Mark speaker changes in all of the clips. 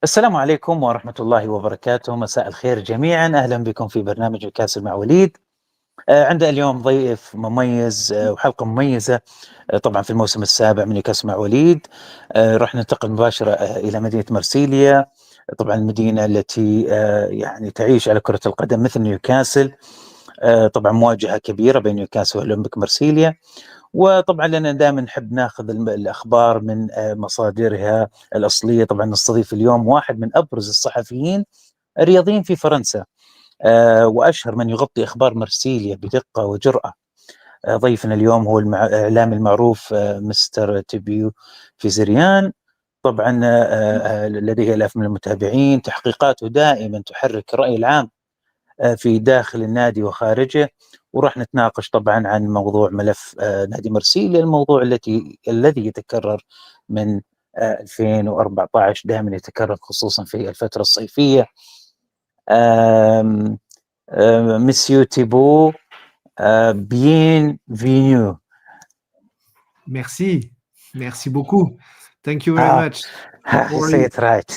Speaker 1: السلام عليكم ورحمة الله وبركاته. مساء الخير جميعا، أهلا بكم في برنامج نيوكاسل مع وليد. عندنا اليوم ضيف مميز وحلقة مميزة طبعا في الموسم السابع من نيوكاسل مع وليد. راح ننتقل مباشرة إلى مدينة مرسيليا، طبعا المدينة التي يعني تعيش على كرة القدم مثل نيوكاسل. طبعا مواجهة كبيرة بين نيوكاسل وأولمبيك مرسيليا، وطبعا لنا دائما نحب ناخذ الأخبار من مصادرها الأصلية. طبعا نستضيف اليوم واحد من أبرز الصحفيين الرياضيين في فرنسا، وأشهر من يغطي أخبار مرسيليا بدقة وجرأة. ضيفنا اليوم هو الإعلامي المعروف مستر تيبود فيزيريان. طبعا لديه آلاف من المتابعين، تحقيقاته دائما تحرك الرأي العام في داخل النادي وخارجه. وراح نتناقش طبعا عن موضوع ملف نادي مرسيليا، الموضوع الذي يتكرر من 2014، دائما يتكرر خصوصا في الفترة الصيفية. مسيو تيبو، bienvenue.
Speaker 2: Merci beaucoup. Thank you very much.
Speaker 1: I say it right.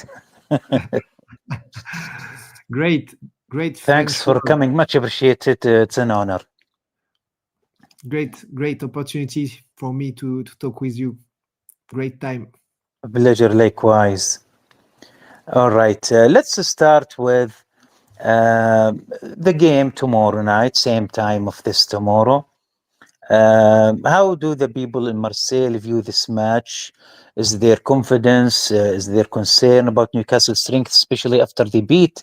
Speaker 2: Great.
Speaker 1: Thanks for coming, much appreciated. It's an honor.
Speaker 2: Great opportunity for me to talk with you. Great time.
Speaker 1: A pleasure, likewise. All right, let's start with the game tomorrow night, same time of this tomorrow. How do the people in Marseille view this match? Is there confidence? Is there concern about Newcastle's strength, especially after they beat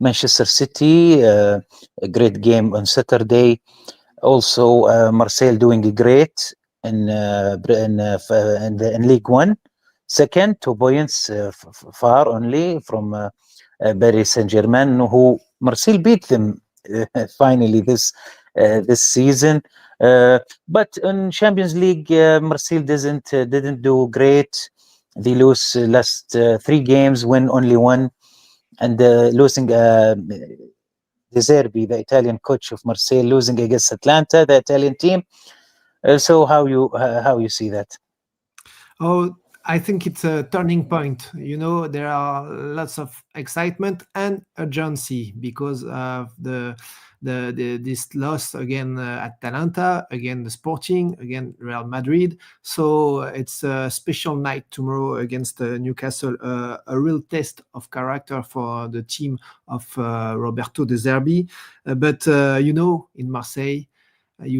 Speaker 1: Manchester City? A great game on Saturday. Also, Marseille doing great in League One. Second, 2 points far only from Paris Saint-Germain, who Marseille beat them finally this season. But in Champions League, Marseille didn't do great. They lose last 3 games, win only 1, and losing De Zerbi, the Italian coach of Marseille, losing against Atlanta, the Italian team. So how you see that?
Speaker 2: Oh, I think it's a turning point. You know, there are lots of excitement and urgency because of this loss again at Atalanta, again the Sporting, again Real Madrid. So it's a special night tomorrow against Newcastle, a real test of character for the team of Roberto De Zerbi. But you know, in Marseille,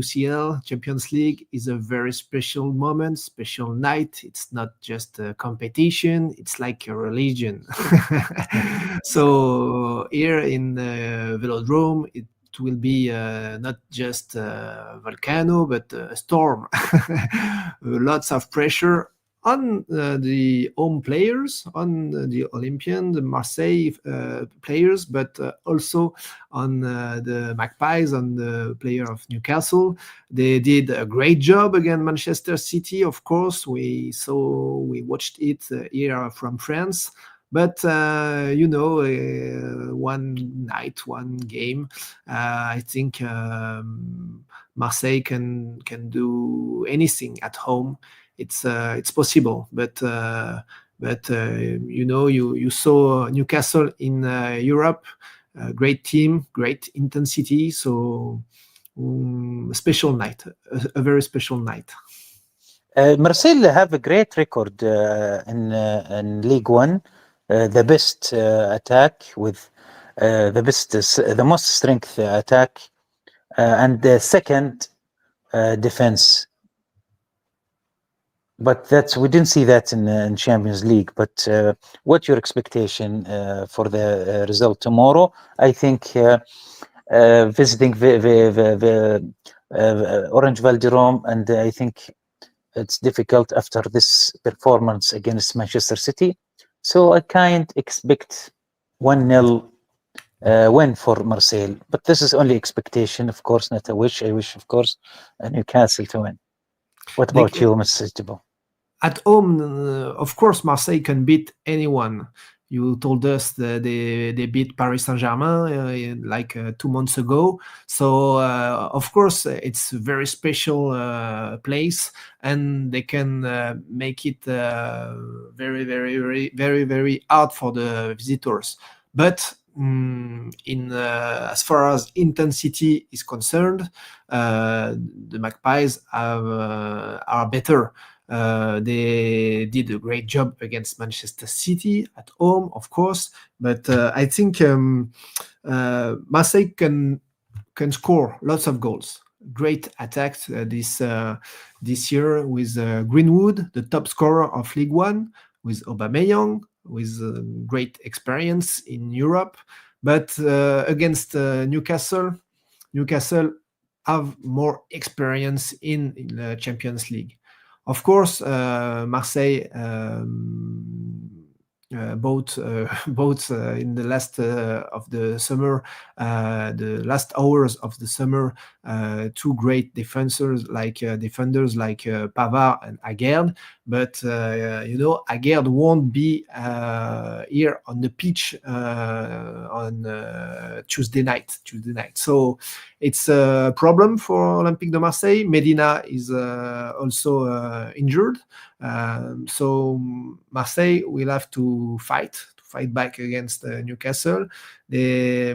Speaker 2: UCL Champions League is a very special moment, special night. It's not just a competition, it's like a religion. So here in the Velodrome, it will be not just a volcano, but a storm. Lots of pressure on the home players, on the Olympian, the Marseille players, but also on the Magpies, on the player of Newcastle. They did a great job against Manchester City, of course. We watched it here from France. But, you know, one night, one game, I think Marseille can do anything at home. It's possible, but you know, you saw Newcastle in Europe, great team, great intensity. So special night, a very special night.
Speaker 1: Marseille have a great record in League One, the best attack with the most strength attack, and the second defense. But we didn't see that in Champions League. But what's your expectation for the result tomorrow? I think visiting the Orange Velodrome, and I think it's difficult after this performance against Manchester City. So I can't expect 1-0 win for Marseille. But this is only expectation, of course, not a wish. I wish, of course, Newcastle to win. What about you, Mr. Thibaud?
Speaker 2: At home, of course, Marseille can beat anyone. You told us that they beat Paris Saint-Germain like 2 months ago. So of course it's a very special place, and they can make it very, very, very, very, very hard for the visitors. But as far as intensity is concerned, the Magpies are better. They did a great job against Manchester City at home, of course, but I think Marseille can score lots of goals. Great attacks this year with Greenwood, the top scorer of League One, with Aubameyang, with great experience in Europe. But against Newcastle have more experience in the Champions League. Of course, Marseille both in the last of the summer, the last hours of the summer, two great defenders like Pavard and Aguerd. But Aguerd won't be here on the pitch on Tuesday night. So it's a problem for Olympique de Marseille. Medina is also injured. So Marseille will have to fight back against Newcastle. They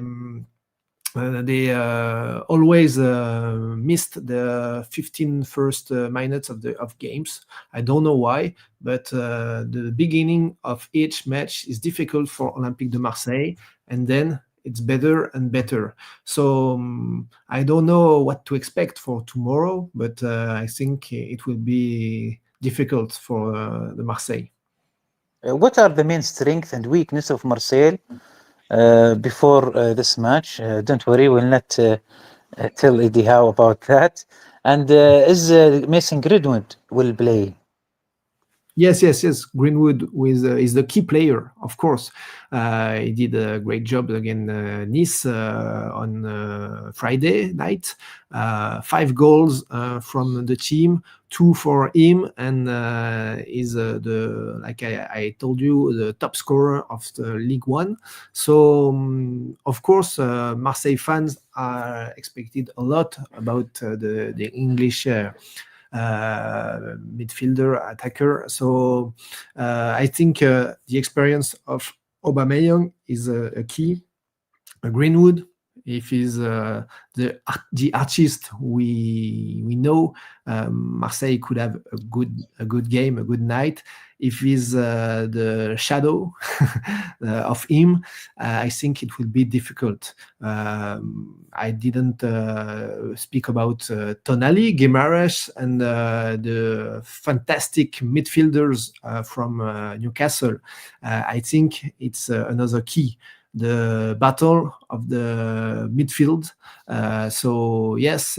Speaker 2: always missed the 15 first minutes of games. I don't know why, but the beginning of each match is difficult for Olympique de Marseille, and then it's better and better. So I don't know what to expect for tomorrow, but I think it will be difficult for the Marseille.
Speaker 1: What are the main strength and weakness of Marseille before this match? Don't worry, we'll not tell Eddie Howe about that. And is Mason Greenwood will play?
Speaker 2: Yes. Greenwood is the key player, of course. He did a great job against Nice on Friday night. 5 goals from the team, 2 for him, and is like I told you, the top scorer of the League One. So of course, Marseille fans are expected a lot about the English midfielder attacker. So I think the experience of Aubameyang is a key. Greenwood, if he's the artist we know, Marseille could have a good game, a good night. If he's the shadow of him, I think it will be difficult. I didn't speak about Tonali, Guimaraes, and the fantastic midfielders from Newcastle. I think it's another key. The battle of the midfield. So yes,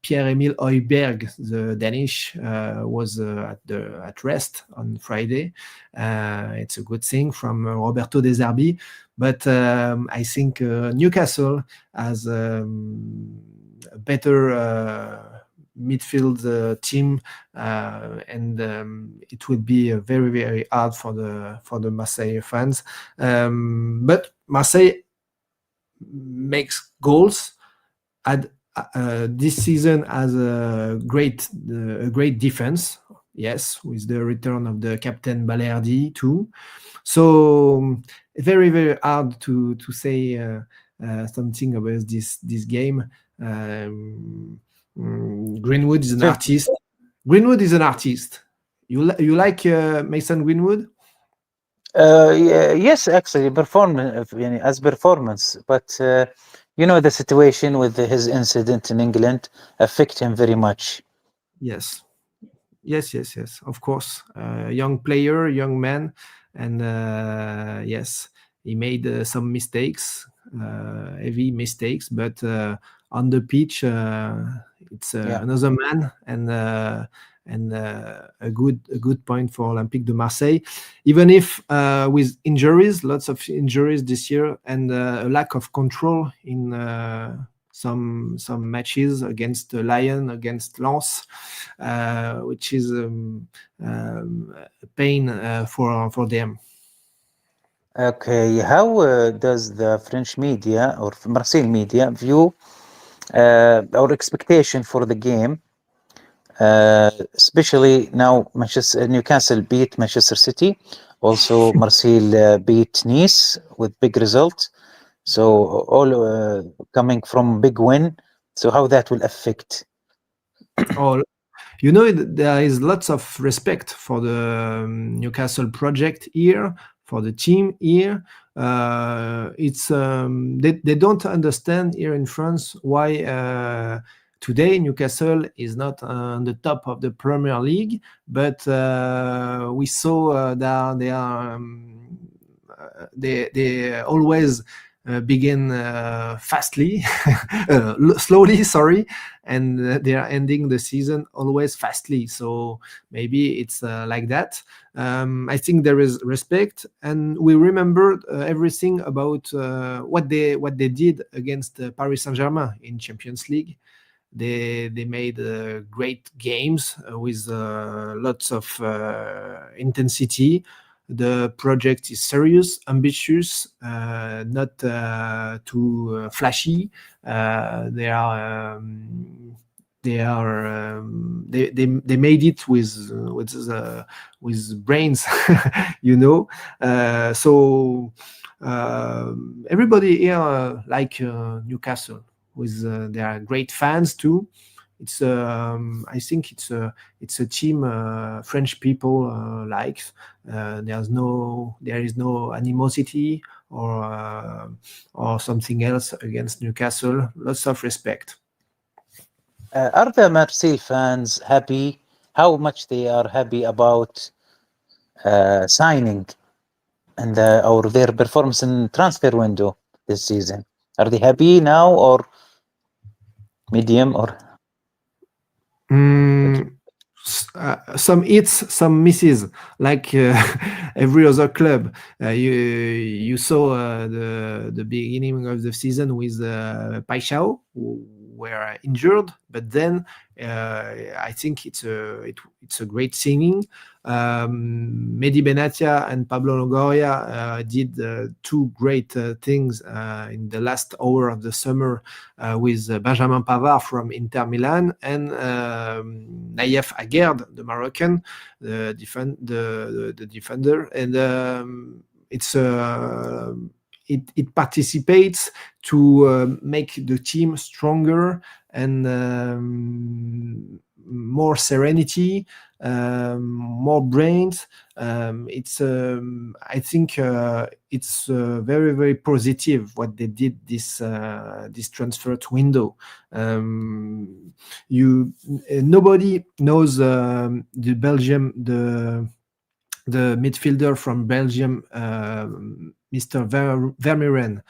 Speaker 2: Pierre-Emile Højbjerg, the Danish, was at rest on Friday. It's a good thing from Roberto De Zerbi. But I think Newcastle has a better midfield team, and it will be very, very hard for the Marseille fans. But Marseille makes goals. This season has a great defense. Yes, with the return of the captain Balerdi too. So very, very hard to say something about this game. Greenwood is an artist. You like Mason Greenwood?
Speaker 1: Yes, actually, performance. But the situation with his incident in England affect him very much.
Speaker 2: Yes. Of course, young player, young man, and yes, he made some mistakes, heavy mistakes, but on the pitch, it's another man, and a good point for Olympique de Marseille, even if with injuries, lots of injuries this year, and a lack of control in some matches against Lyon, against Lens, which is a pain for them.
Speaker 1: Okay, how does the French media or Marseille media view our expectation for the game, especially now Newcastle beat Manchester City, also Marseille beat Nice with big result, so all coming from big win. So how that will affect?
Speaker 2: Oh, you know, there is lots of respect for the Newcastle project here, for the team here. It's they don't understand here in France why today Newcastle is not on the top of the Premier League, but we saw that they always begin slowly, sorry, and they are ending the season always fastly. So maybe it's like that. I think there is respect, and we remember everything about what they did against Paris Saint-Germain in Champions League. They made great games with lots of intensity. The project is serious, ambitious, not too flashy. They made it with brains, you know. So everybody here like Newcastle, with they are great fans too. It's I think it's a team French people like. There is no animosity or something else against Newcastle. Lots of respect.
Speaker 1: Are the Marseille fans happy? How much they are happy about signing and or their performance in transfer window this season? Are they happy now or medium or?
Speaker 2: Some hits, some misses, like every other club. You saw the beginning of the season with Paixão, who were injured, but then I think it's a great signing. Mehdi Benatia and Pablo Longoria did two great things in the last hour of the summer with Benjamin Pavard from Inter Milan and Naïef Aguerd, the Moroccan, the defender, and it participates to make the team stronger and more serenity, more brains. I think it's very, very positive what they did this transfer window. Nobody knows the midfielder from Belgium, Mr. Vermeeren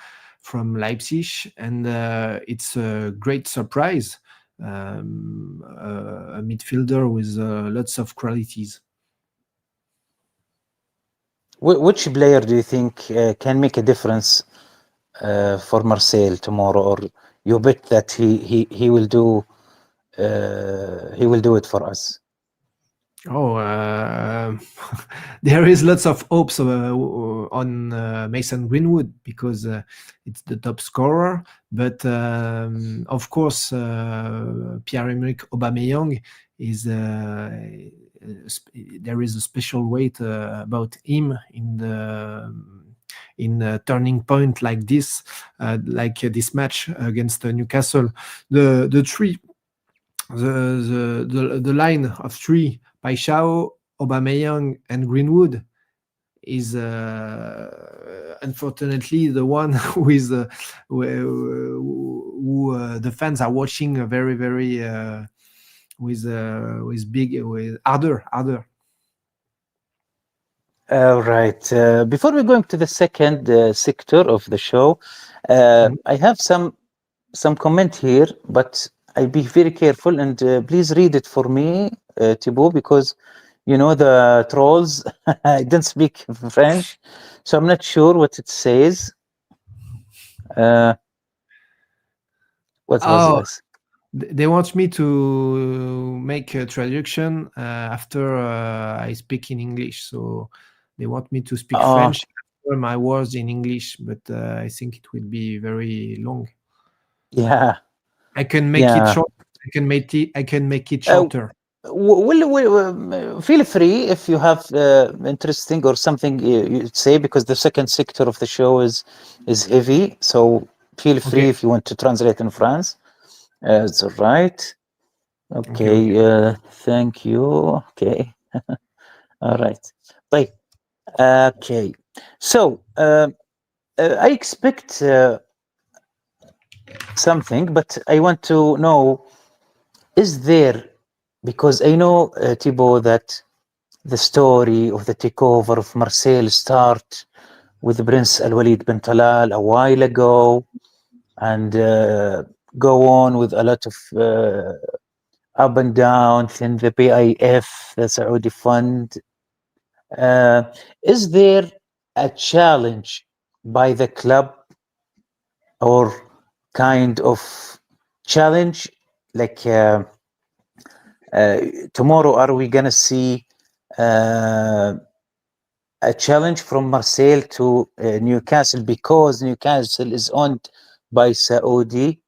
Speaker 2: from Leipzig, and it's a great surprise. A midfielder with lots of qualities.
Speaker 1: Which player do you think can make a difference for Marseille tomorrow, or you bet that he will do it for us?
Speaker 2: There is lots of hopes on Mason Greenwood because it's the top scorer. But of course, Pierre-Emerick Aubameyang is. There is a special weight about him in a turning point like this, like this match against Newcastle. The line of three: Paixão, Aubameyang, and Greenwood is unfortunately the one who the fans are watching very, very with harder.
Speaker 1: All right. Before we go into the second sector of the show, I have some comment here, but I'll be very careful and please read it for me, Thibaud, because you know the trolls. I don't speak French, so I'm not sure what it says. What was this?
Speaker 2: They want me to make a traduction after I speak in English, so they want me to speak French my words in English, but I think it will be very long.
Speaker 1: Yeah.
Speaker 2: I can make it short. I can make it shorter.
Speaker 1: Feel free if you have interesting or something you say, because the second sector of the show is heavy. So feel free if you want to translate in France. It's all right. Okay. Thank you. Okay. All right. طيب. Okay. So I expect something, but I want to know, is there, because I know, Thibaud, that the story of the takeover of Marseille start with Prince Al-Walid bin Talal a while ago, and go on with a lot of up and down in the PIF, the Saudi fund. Is there a challenge by the club, or kind of challenge, like tomorrow are we gonna see a challenge from Marseille to Newcastle, because Newcastle is owned by Saudi?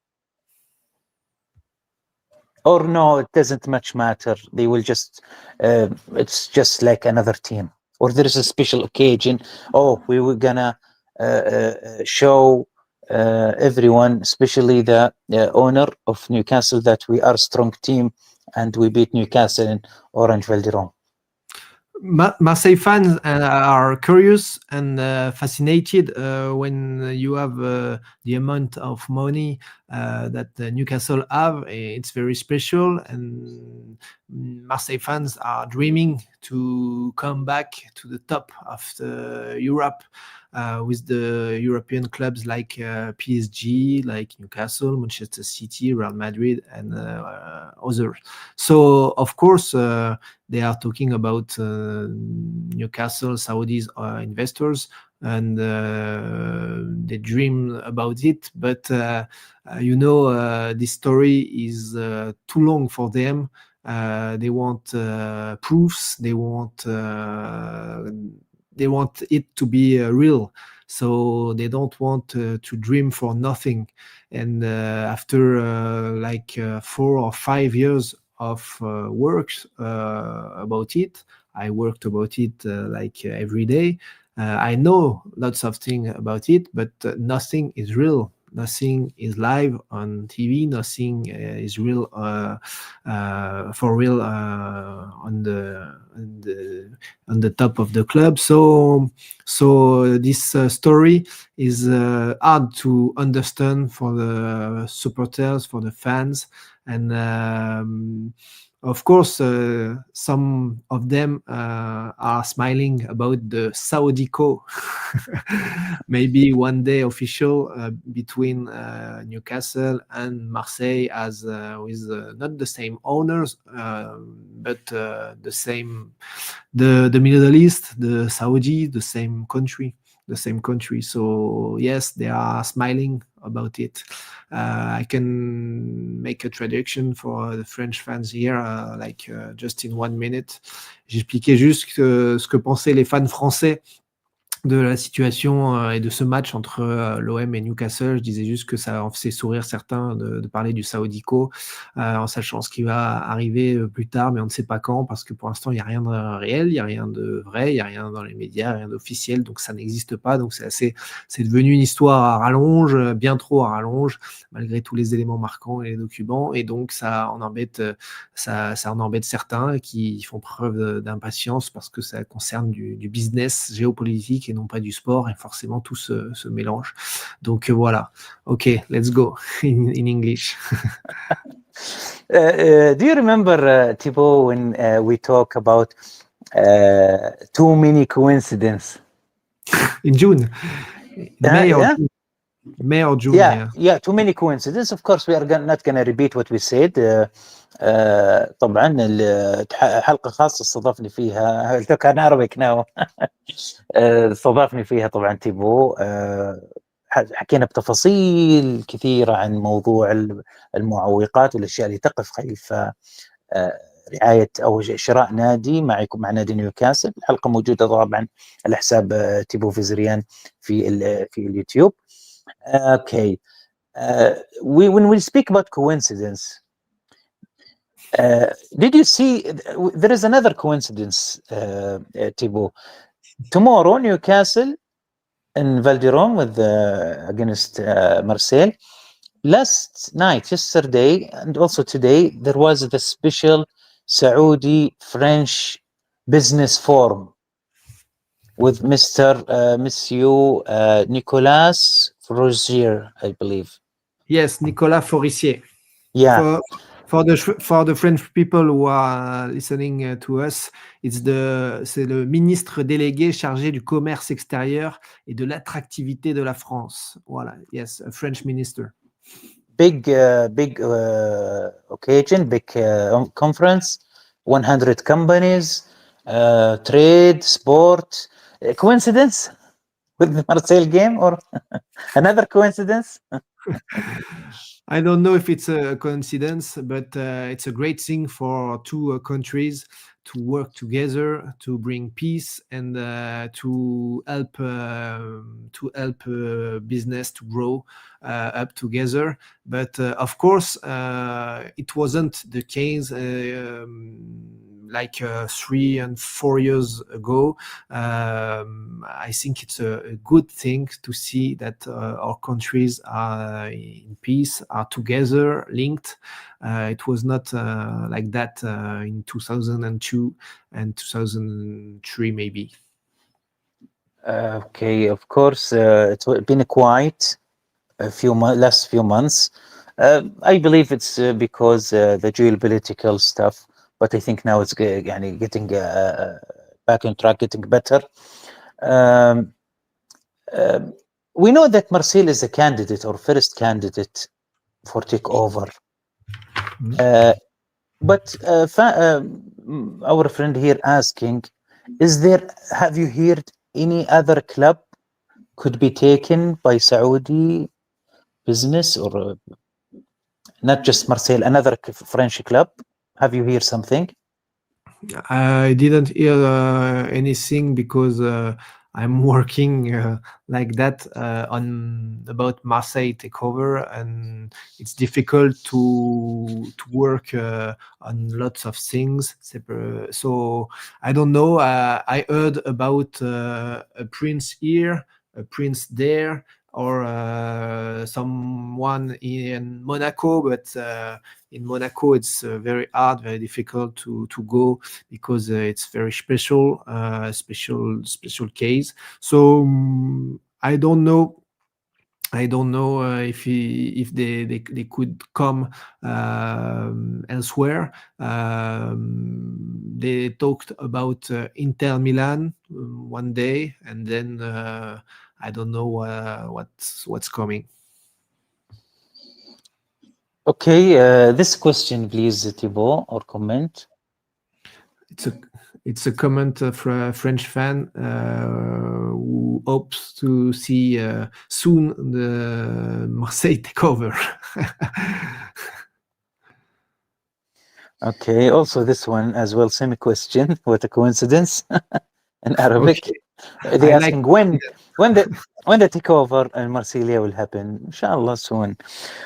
Speaker 1: Or no, it doesn't much matter, they will just it's just like another team, or there is a special occasion, we were gonna show everyone, especially the owner of Newcastle, that we are a strong team and we beat Newcastle in Orange Valderon.
Speaker 2: Marseille fans are curious and fascinated when you have the amount of money that Newcastle have. It's very special, and Marseille fans are dreaming to come back to the top of Europe with the European clubs like PSG, like Newcastle, Manchester City, Real Madrid, and others. So of course they are talking about Newcastle, Saudis investors, and they dream about it. But this story is too long for them. They want proofs. They want it to be real. So they don't want to dream for nothing. And after 4 or 5 years of work about it, I worked about it every day. I know lots of things about it, but nothing is real. Nothing is live on TV. Nothing is real for real on the top of the club. So this story is hard to understand for the supporters, for the fans, and of course, some of them are smiling about the Saudi co. Maybe one day official between Newcastle and Marseille, as with not the same owners, but the Middle East, the Saudi, the same country. So yes, they are smiling about it. I can make a traduction for the French fans here, just in 1 minute. J'expliquais juste ce que pensaient les fans français de la situation et de ce match entre l'OM et Newcastle. Je disais juste que ça en faisait sourire certains de parler du Saoudico, en sachant ce qui va arriver plus tard, mais on ne sait pas quand, parce que pour l'instant, il n'y a rien de réel, il n'y a rien de vrai, il n'y a rien dans les médias, rien d'officiel, donc ça n'existe pas. Donc c'est devenu une histoire à rallonge, bien trop à rallonge, malgré tous les éléments marquants et les documents, et donc ça en embête certains qui font preuve d'impatience, parce que ça concerne du business géopolitique et non pas du sport, et forcément tout se mélange. Donc voilà. Okay, let's go in English.
Speaker 1: Do you remember, Thibaud, when we talk about too many coincidences?
Speaker 2: In June. May or June.
Speaker 1: Yeah, too many coincidences. Of course, we are not going to repeat what we said. طبعا حلقة خاصة استضافني فيها كان عربيك ناو استضافني فيها طبعا تيبو. حكينا بتفاصيل كثيرة عن موضوع المعوقات والأشياء اللي تقف خلف رعاية أو شراء نادي مع نادي نيوكاسل. الحلقة موجودة طبعا على حساب تيبو فيزيريان في اليوتيوب. Okay. When we speak about coincidence, did you see there is another coincidence, Thibaut? Tomorrow, Newcastle in Valderrame with against Marseille. Last night, yesterday, and also today, there was the special Saudi-French business forum with Monsieur Nicolas Frozier, I believe.
Speaker 2: Yes, Nicolas Forissier.
Speaker 1: Yeah.
Speaker 2: For the French people who are listening to us, c'est le ministre délégué chargé du commerce extérieur et de l'attractivité de la France. Voilà, yes, a French minister.
Speaker 1: Big occasion, big conference, 100 companies, trade, sport. Coincidence with the Marseille game or another coincidence?
Speaker 2: I don't know if it's a coincidence, but it's a great thing for two countries to work together to bring peace and to help business to grow up together. But of course, it wasn't the case like 3 and 4 years ago. I think it's a good thing to see that our countries are in peace, are together, linked. It was not like that in 2002 and 2003 maybe.
Speaker 1: Okay, of course, it's been quiet last few months. I believe it's because the geopolitical stuff, but I think now it's getting back on track, getting better. We know that Marseille is a candidate or first candidate for takeover. But our friend here asking, have you heard any other club could be taken by Saudi business or not just Marseille, another French club? Have you heard something?
Speaker 2: I didn't hear anything because I'm working like that on about Marseille takeover, and it's difficult to work on lots of things. So I don't know. I heard about a prince here, a prince there, or someone in Monaco, but in Monaco it's very hard, very difficult to go because it's very special case. So I don't know if they could come elsewhere. They talked about Inter Milan one day, and then I don't know what's coming.
Speaker 1: Okay, this question, please, Thibaut, or comment.
Speaker 2: It's a comment from a French fan who hopes to see soon the Marseille takeover.
Speaker 1: Okay, also this one as well, same question. What a coincidence. In Arabic.
Speaker 2: Okay.
Speaker 1: They're asking when the takeover in Marseille will happen. Inshallah soon.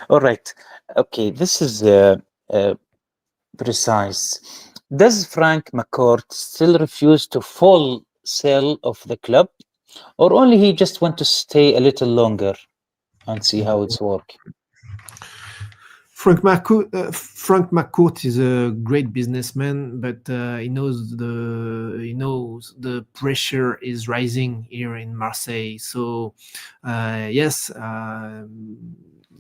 Speaker 1: All right. Okay, this is precise. Does Frank McCourt still refuse to full sell of the club, or only he just want to stay a little longer and see how it's working?
Speaker 2: Frank McCourt is a great businessman, but he knows the pressure is rising here in Marseille. So yes,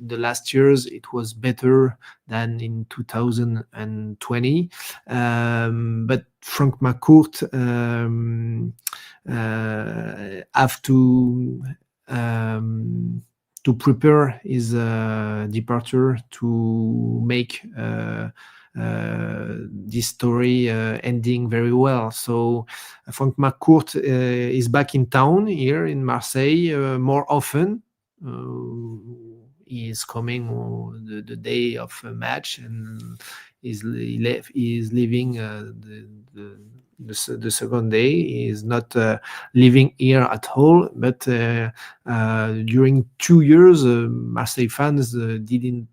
Speaker 2: the last years it was better than in 2020, but Frank McCourt have to prepare his departure to make this story ending very well. So Frank McCourt is back in town here in Marseille more often. is coming the day of a match and is leaving the second day. He is not living here at all. But during 2 years, Marseille fans didn't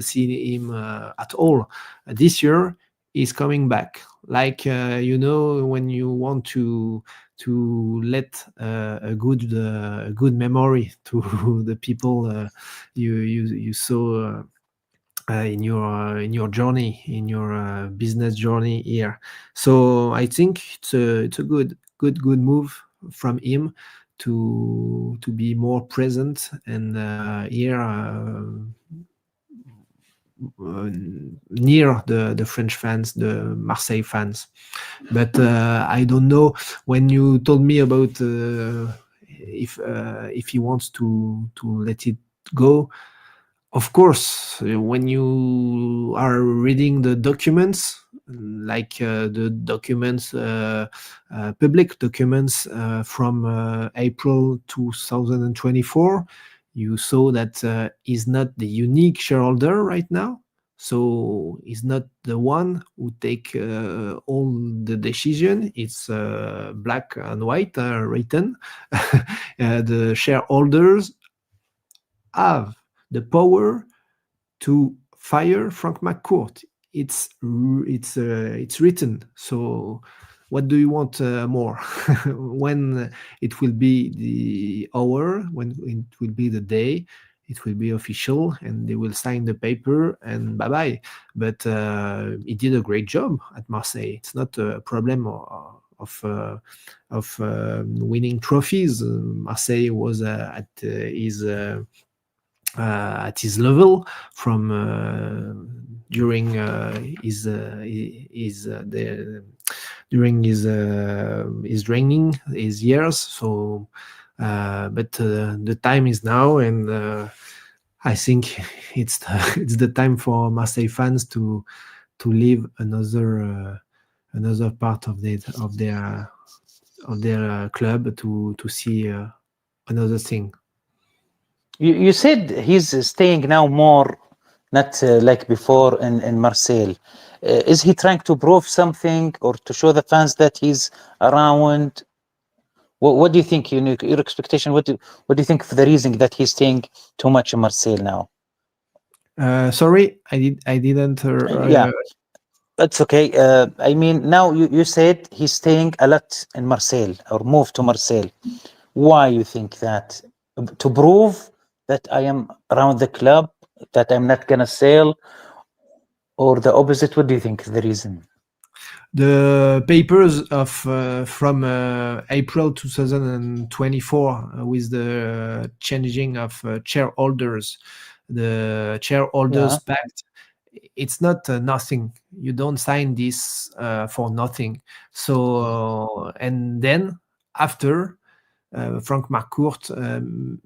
Speaker 2: see him at all. This year, he's coming back. Like when you want to let a good memory to the people you saw in your journey, in your business journey here. So I think it's a good move from him to be more present and here near the French fans, the Marseille fans. But I don't know, when you told me about if he wants to let it go. Of course, when you are reading the documents, like the documents, public documents from April 2024, you saw that he's not the unique shareholder right now. So he's not the one who take all the decision. It's black and white written. The shareholders have the power to fire Frank McCourt. It's written. So what do you want more? When it will be the hour, when it will be the day, it will be official and they will sign the paper and bye-bye. But he did a great job at Marseille. It's not a problem of winning trophies. Marseille was at his level from during his training, his years. So, but the time is now, and I think it's the time for Marseille fans to live another part of their club, to see another thing.
Speaker 1: You said he's staying now more, not like before in Marseille. Is he trying to prove something or to show the fans that he's around? What do you think? Your expectation? What do you think for the reason that he's staying too much in Marseille now?
Speaker 2: Sorry, I didn't.
Speaker 1: Yeah, that's okay. I mean, now you said he's staying a lot in Marseille or moved to Marseille. Why you think that? To prove that I am around the club, that I'm not gonna sell, or the opposite? What do you think is the reason?
Speaker 2: The papers of from April 2024 with the changing of shareholders, the shareholders pact. It's not nothing. You don't sign this for nothing. So and then after Frank McCourt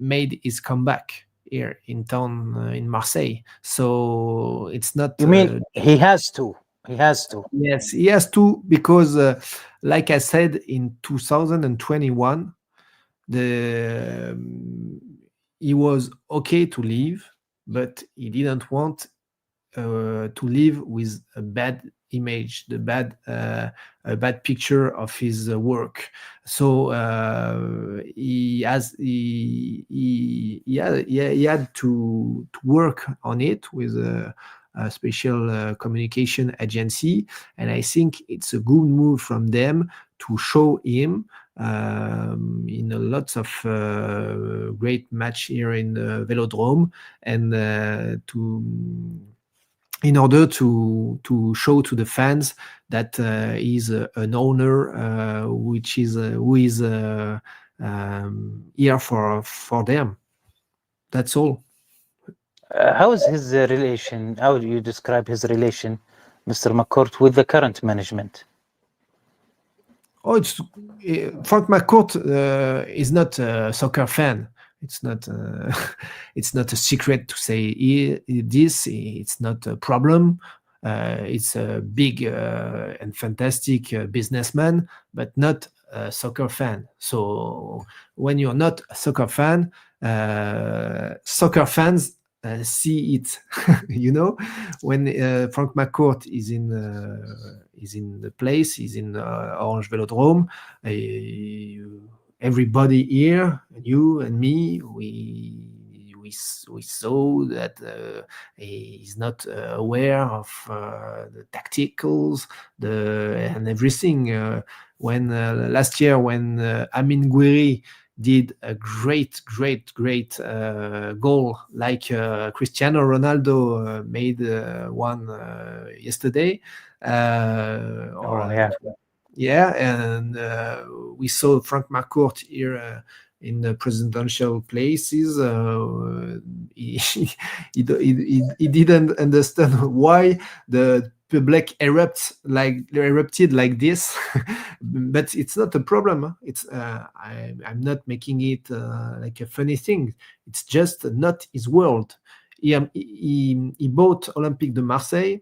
Speaker 2: made his comeback here in town in Marseille. So it's not.
Speaker 1: You mean he has to? He has to.
Speaker 2: Yes, he has to, because like I said, in 2021, he was okay to leave, but he didn't want to leave with a bad image, a bad picture of his work. So he had to work on it with a special communication agency, and I think it's a good move from them to show him in a lots of great match here in the Velodrome, and in order to show to the fans that he's an owner who is here for them. That's all.
Speaker 1: How is his relation? How do you describe his relation, Mr. McCourt, with the current management?
Speaker 2: Oh, it's Frank McCourt is not a soccer fan. It's not it's not a secret to say this. It's not a problem. It's a big and fantastic businessman, but not a soccer fan. So when you're not a soccer fan, soccer fans see it. When Frank McCourt is in the place, is in Orange Velodrome. Everybody here, you and me, we saw that he's not aware of the tacticals, and everything. When last year, when Amin Gouiri did a great goal, like Cristiano Ronaldo made one yesterday. And we saw Frank McCourt here in the presidential places. He didn't understand why the public erupted like this. But it's not a problem. It's I'm not making it like a funny thing. It's just not his world. He bought Olympique de Marseille.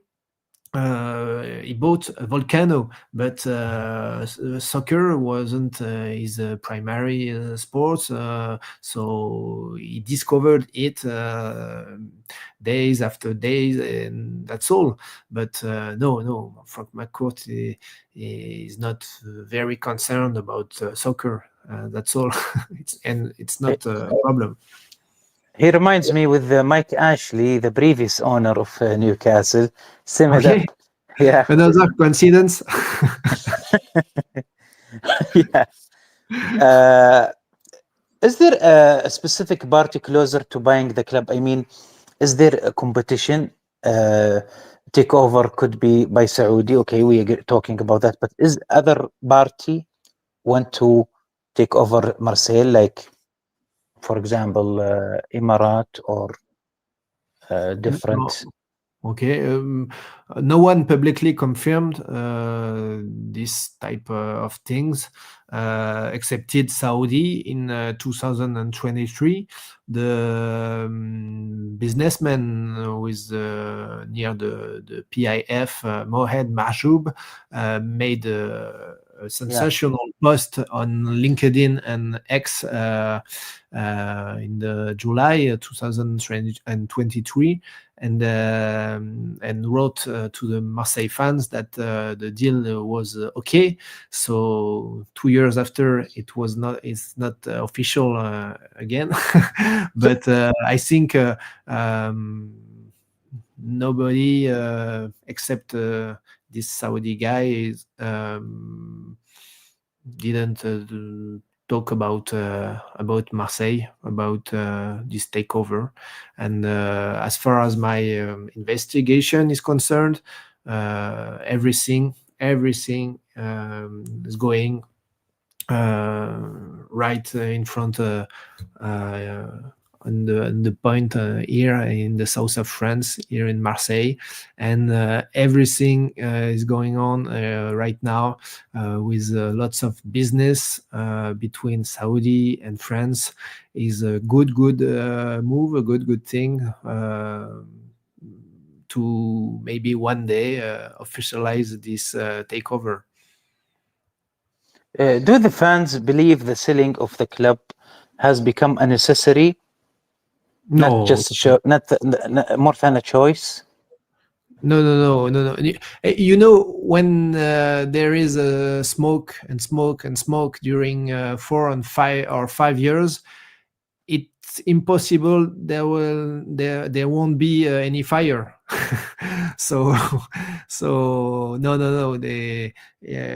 Speaker 2: He bought a Volcano, but soccer wasn't his primary sport, so he discovered it days after days, and that's all. But no, Frank McCourt is not very concerned about soccer. That's all. It's not a problem.
Speaker 1: He reminds me with Mike Ashley, the previous owner of Newcastle. Similar.
Speaker 2: Okay.
Speaker 1: Yeah.
Speaker 2: Another coincidence.
Speaker 1: Yeah. Is there a specific party closer to buying the club? I mean, is there a competition? Takeover could be by Saudi. Okay, we are talking about that. But is other party want to take over Marseille, like, for example, Emirat or different?
Speaker 2: No. Okay, no one publicly confirmed this type of things, excepted Saudi in 2023. The businessman with near the PIF, Mohed Mahjoub, made a sensational post on LinkedIn and X in the July 2023, and wrote to the Marseille fans that the deal was okay. So 2 years after, it's not official again. But I think nobody except this Saudi guy didn't talk about Marseille, about this takeover. And as far as my investigation is concerned, everything is going right in front on the point here in the south of France, here in Marseille, and everything is going on right now with lots of business between Saudi and France. Is a good move, a good thing to maybe one day officialize this takeover.
Speaker 1: Do the fans believe the selling of the club has become a necessity?
Speaker 2: No,
Speaker 1: not just a show, not more than a choice.
Speaker 2: No. When there is a smoke during 4 and 5 years, it's impossible there won't be any fire. so no.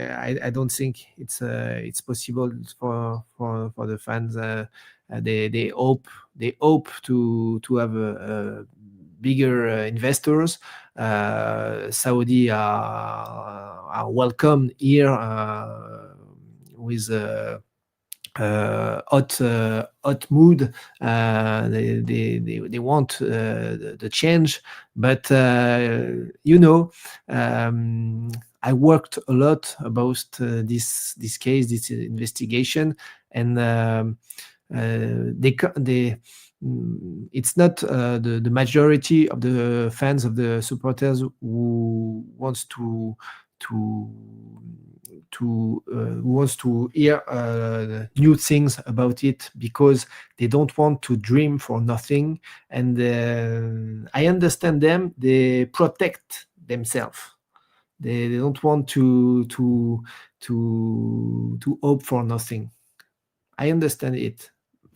Speaker 2: I don't think it's possible for the fans. They hope to have a bigger investors. Saudi are welcome here with hot mood. They want the change, but I worked a lot about this case, this investigation, and it's not the majority of the fans, of the supporters, who wants to wants to hear new things about it, because they don't want to dream for nothing. And I understand them. They protect themselves. They don't want to hope for nothing. I understand it.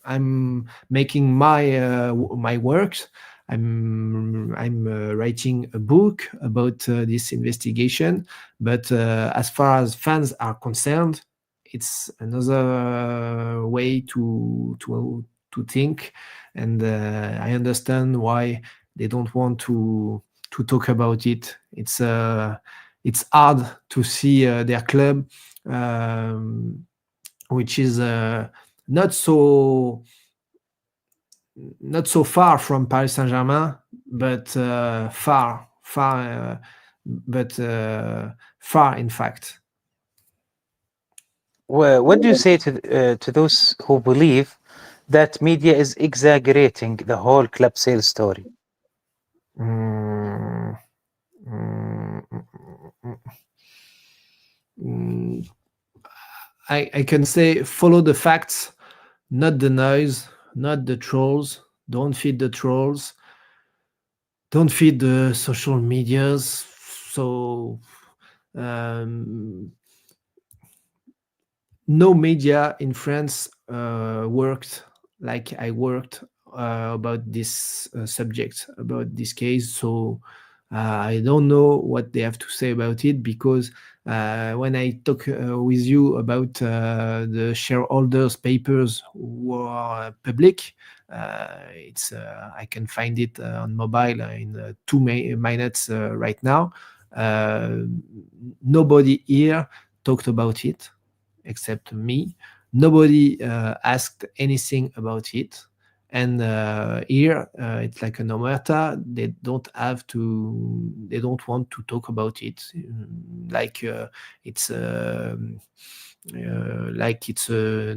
Speaker 2: I'm making my works. I'm writing a book about this investigation, but as far as fans are concerned, it's another way to think, and I understand why they don't want to talk about it. It's hard to see their club, which is not so far from Paris Saint-Germain, but far in fact.
Speaker 1: Well, what do you say to those who believe that media is exaggerating the whole club sales story?
Speaker 2: I can say follow the facts, not the noise, not the trolls. Don't feed the trolls. Don't feed the social medias. So no media in France worked like I worked about this subject, about this case. So I don't know what they have to say about it, because when I talk with you about the shareholders' papers who are public, it's I can find it on mobile in 2 minutes right now. Nobody here talked about it except me. Nobody asked anything about it. And here it's like an omerta. They don't want to talk about it, like it's a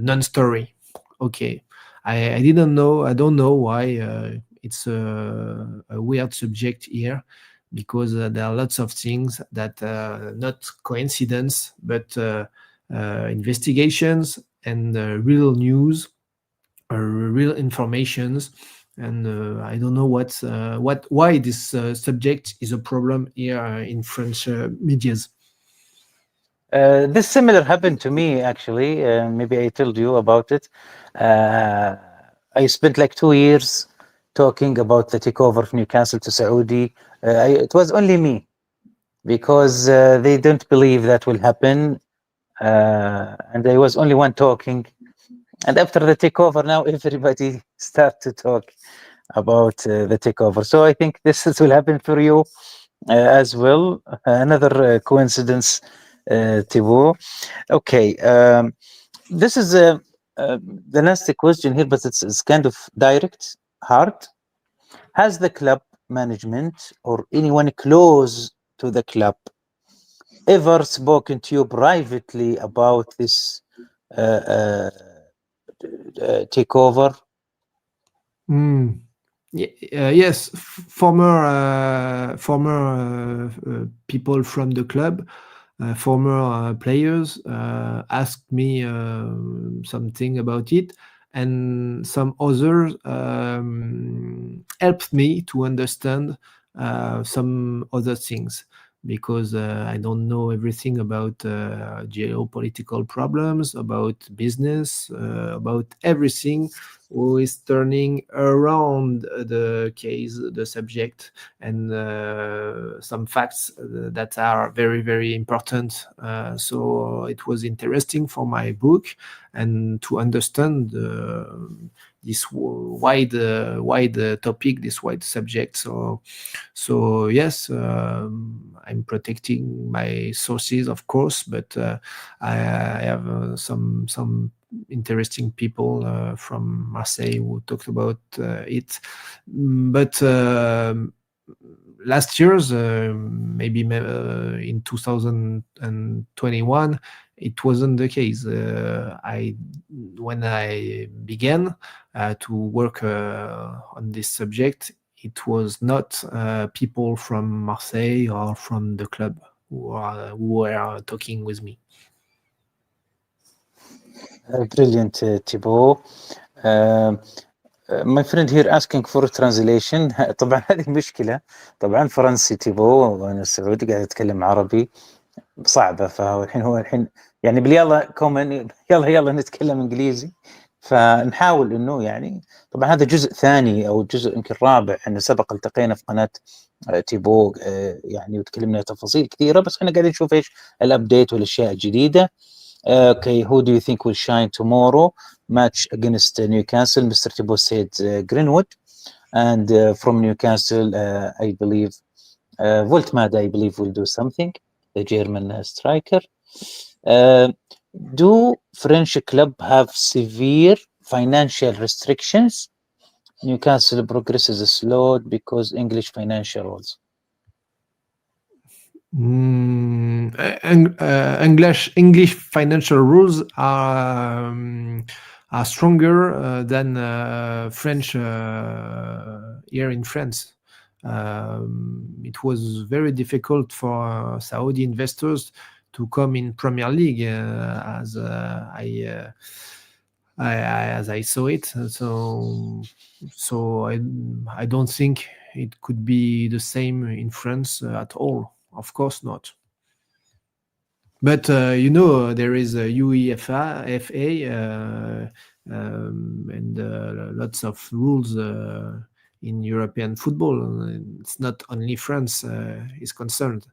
Speaker 2: non-story. Okay, I didn't know. I don't know why it's a weird subject here, because there are lots of things that not coincidence, but investigations and real news, real informations. And I don't know why this subject is a problem here in French medias.
Speaker 1: This similar happened to me, actually. Maybe I told you about it. I spent like 2 years talking about the takeover of Newcastle to Saudi. It was only me, because they don't believe that will happen. And I was only one talking. And after the takeover, now everybody start to talk about the takeover. So I think this will happen for you as well. Another coincidence, Thibaud. Okay, this is the last question here, but it's kind of direct, hard. Has the club management or anyone close to the club ever spoken to you privately about this takeover?
Speaker 2: Yes, former people from the club, former players asked me something about it, and some others helped me to understand some other things, because I don't know everything about geopolitical problems, about business, about everything who is turning around the case, the subject, and some facts that are very, very important. So it was interesting for my book, and to understand this wide topic, this wide subject. So yes, I'm protecting my sources, of course, but I have some interesting people from Marseille who talked about it. But last year's, maybe in 2021, it wasn't the case. When I began to work on this subject, it was not people from Marseille or from the club. who were talking with me.
Speaker 1: Brilliant, Thibaud. My friend here asking for a translation. طبعا هذه مشكلة. طبعا فرنسي تيبو وانا سعودي قاعد اتكلم عربي صعبة، فهو الحين يعني باليلا كومن يلا نتكلم انجليزي، فنحاول انه يعني طبعا هذا جزء ثاني او جزء يمكن رابع، انه سبق التقينا في قناة تيبو يعني وتكلمنا تفاصيل كثيرة، بس احنا قاعدين نشوف ايش الابديت والاشياء الجديدة. Okay, who do you think will shine tomorrow match against Newcastle? Mr. Thibaud said Greenwood, and from Newcastle, I believe Voltmad, I believe, will do something. The German striker. Do French club have severe financial restrictions? Newcastle progresses slowed because English financial rules.
Speaker 2: English financial rules are stronger than French here in France. It was very difficult for Saudi investors to come in Premier League as I saw it. So I don't think it could be the same in France at all. Of course not. But there is a UEFA, FA, and lots of rules in European football. It's not only France is concerned.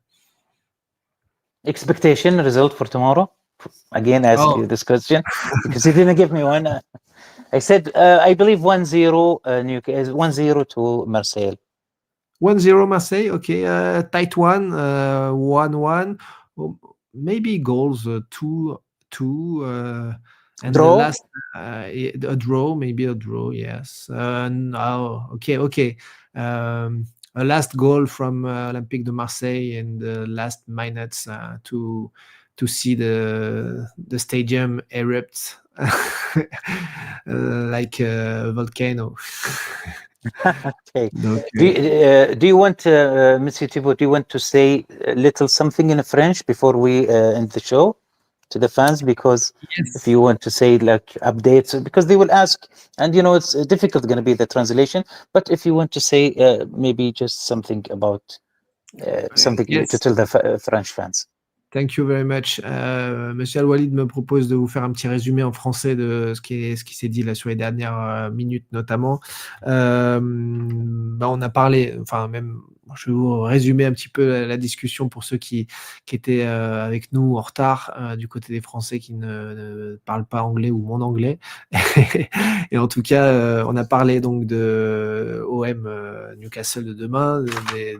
Speaker 1: Expectation result for tomorrow? Again, ask you this question because you didn't give me one. I said I believe 1-0 Newcastle, 1-0 to Marseille.
Speaker 2: 1-0 Marseille, okay. Tight one, 1-1. Maybe goals, 2-2. And
Speaker 1: draw?
Speaker 2: The last, a draw, maybe a draw, yes. Okay. A last goal from Olympique de Marseille in the last minutes to see the stadium erupt like a volcano.
Speaker 1: Okay. Do you want, Monsieur Thibaud, do you want to say a little something in French before we end the show to the fans? Because
Speaker 2: yes.
Speaker 1: If you want to say like updates, because they will ask, and it's difficult going to be the translation, but if you want to say maybe just something about something
Speaker 2: Yes.
Speaker 1: to tell the French fans.
Speaker 2: Thank you very much. Monsieur Al-Walid me propose de vous faire un petit résumé en français de ce qui s'est dit là sur les dernières minutes notamment. On a parlé, enfin même, je vais vous résumer un petit peu la discussion pour ceux qui étaient avec nous en retard du côté des Français qui ne parlent pas anglais ou mon anglais. Et en tout cas, on a parlé donc de OM Newcastle de demain,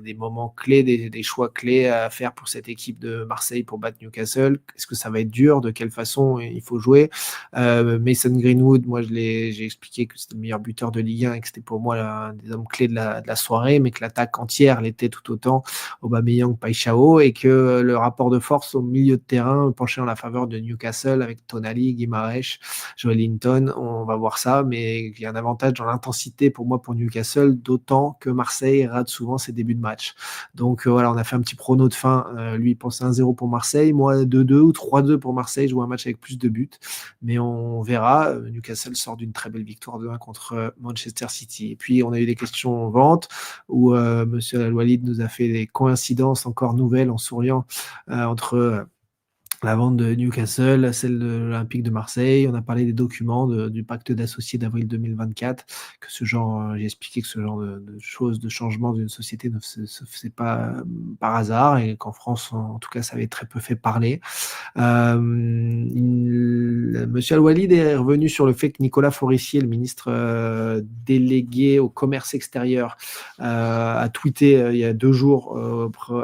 Speaker 2: des moments clés, des choix clés à faire pour cette équipe de Marseille pour battre Newcastle. Est-ce que ça va être dur? De quelle façon il faut jouer? Mason Greenwood, moi j'ai expliqué que c'était le meilleur buteur de Ligue 1 et que c'était pour moi un des hommes clés de la soirée, mais que l'attaque entière l'était tout autant, Aubameyang, Paixão, et que le rapport de force au milieu de terrain penchait en la faveur de Newcastle avec Tonali, Guimaraes, Joelinton. On va voir ça, mais il y a un avantage dans l'intensité pour moi pour Newcastle, d'autant que Marseille rate souvent ses débuts de match. Donc voilà, on a fait un petit prono de fin. Lui il pense 1-0 pour Marseille, moi 2-2 ou 3-2 pour Marseille. Je vois un match avec plus de buts, mais on verra. Newcastle sort d'une très belle victoire de 1 contre Manchester City. Et puis on a eu des questions vente où Monsieur Al-Walid nous a fait des coïncidences encore nouvelles en souriant entre la vente de Newcastle, celle de l'Olympique de Marseille. On a parlé des documents du pacte d'associés d'avril 2024, que ce genre, j'ai expliqué que ce genre de choses, de changement d'une société ne se faisait pas par hasard et qu'en France, en tout cas, ça avait très peu fait parler. Monsieur Al-Walid est revenu sur le fait que Nicolas Forissier, le ministre délégué au commerce extérieur, a tweeté il y a 2 jours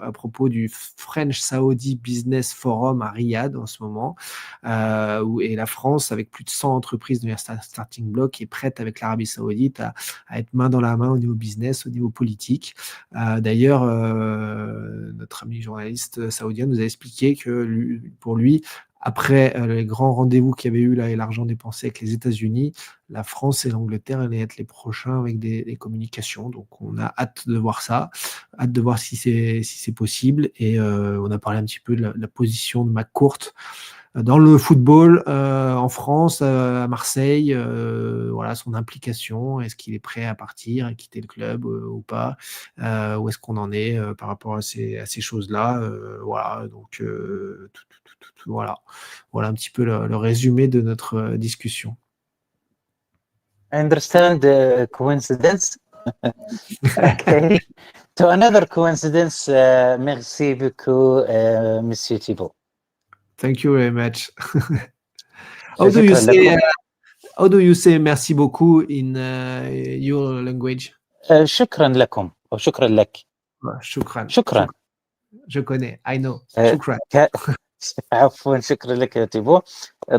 Speaker 2: à propos du French Saudi Business Forum à Riyad en ce moment, et la France, avec plus de 100 entreprises de starting block, est prête avec l'Arabie Saoudite à être main dans la main au niveau business, au niveau politique. D'ailleurs, notre ami journaliste saoudien nous a expliqué que pour lui, après les grands rendez-vous qu'il y avait eu là et l'argent dépensé avec les États-Unis, la France et l'Angleterre allaient être les prochains avec des communications. Donc on a hâte de voir ça. hâte de voir si c'est possible. Et on a parlé un petit peu de la position de McCourt dans le football en France, à Marseille, voilà, son implication. Est-ce qu'il est prêt à partir, à quitter le club ou pas, où est-ce qu'on en est par rapport à ces choses-là, voilà, donc voilà un petit peu le résumé de notre discussion.
Speaker 1: I understand the coincidence. Okay. To another coincidence, merci beaucoup, Monsieur Thibaud.
Speaker 2: Thank you very much. How do you say merci beaucoup in your language?
Speaker 1: شكرا لكم أو شكرا لك.
Speaker 2: شكرا. Je connais. I know. شكرا.
Speaker 1: عفوا، شكرا لك يا تيبو.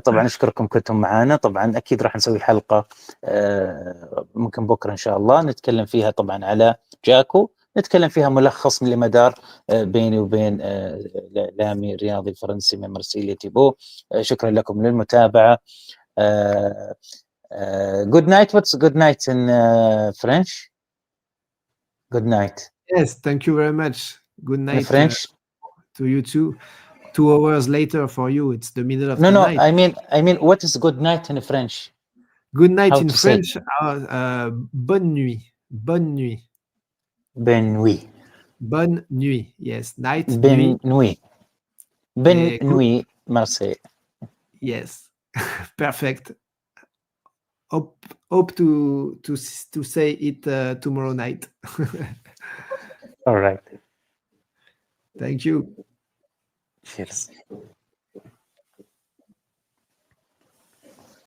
Speaker 1: طبعا أشكركم كنتم معنا. طبعا أكيد راح نسوي حلقة ممكن بكرة إن شاء الله نتكلم فيها طبعا على جاكو، نتكلم فيها ملخص من مدار بيني وبين الإعلامي الرياضي الفرنسي من مرسيليا تيبو. شكرا لكم للمتابعة. Good night. What's good night in French? Good night.
Speaker 2: Yes, thank you very much. Good night
Speaker 1: in French.
Speaker 2: To you too. 2 hours later for you, it's the middle of the night.
Speaker 1: I mean, what is good night in French?
Speaker 2: Good night in French, bonne nuit. Bonne nuit.
Speaker 1: Bonne nuit.
Speaker 2: Bonne nuit. Yes, night.
Speaker 1: Bonne nuit. Bonne nuit, Marseille.
Speaker 2: Yes, perfect. Hope to say it tomorrow night.
Speaker 1: All right.
Speaker 2: Thank you.
Speaker 1: Cheers.